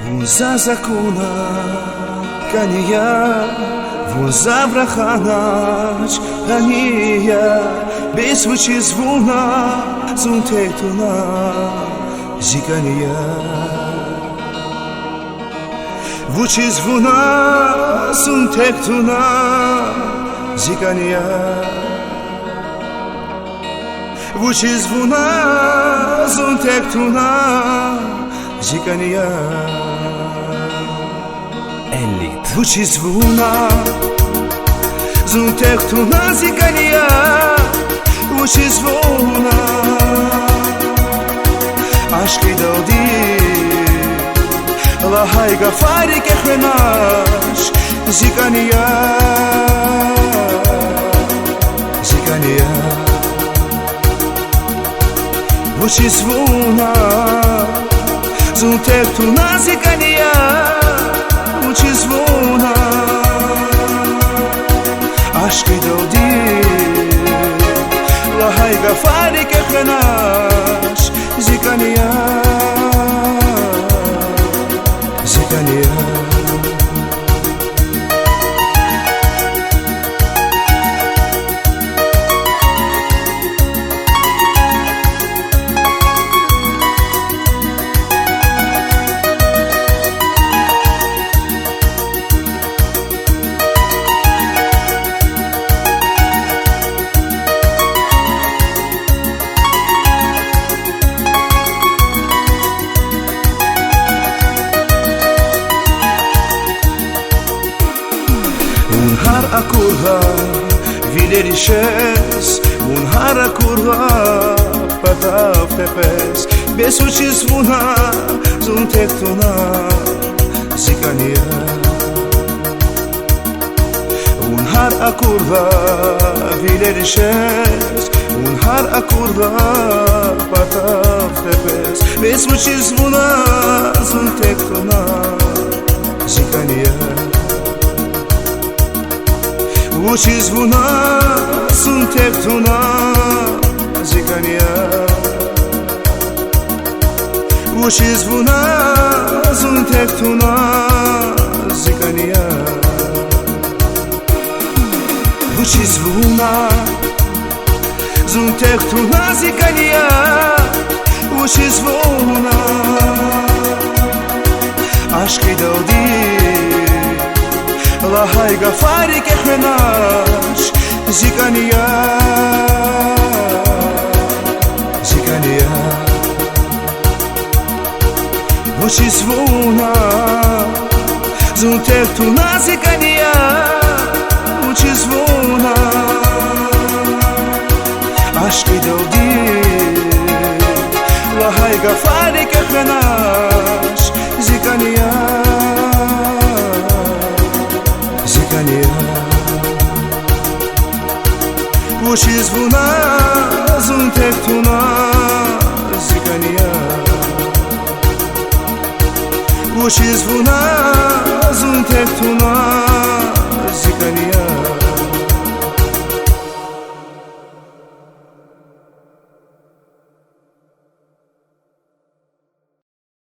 Вунза закуна кания, вунза враханач кания, без вучи звуна зунтетуна зикания. Вучи звуна зунтетуна зикания. Вучи звуна зунтетуна зикания. Ellit. Вучи звуна зунтетуна зикания. Вучи звуна ашки доди лахай гафари кехвенаш зикания. Зикания. Вучи звуна зунтетуна зикания. Вучи звуна ашки доди лахай гафари кехвенаш зикания. Зикания. Unhar akurva vilerishes, unhar akurva patav tepes, besuchi zvuna zuntektuna zikania. Unhar akurva vilerishes, unhar akurva patav tepes, besuchi zvuna zuntektuna zikania. Вучи звуна зунтетуна зикания. Вучи звуна зунтетуна зикания. Вучи звуна зунтетуна зикания. Вучи звуна ашки доди лахай гафари кехвенаш зикания. Зикания. Вучи звуна зунтетуна зикания. Вучи звуна ашки доди лахай гафари кехвенаш зикания. Вучи звуна зунтетуна зикания. Вучи звуна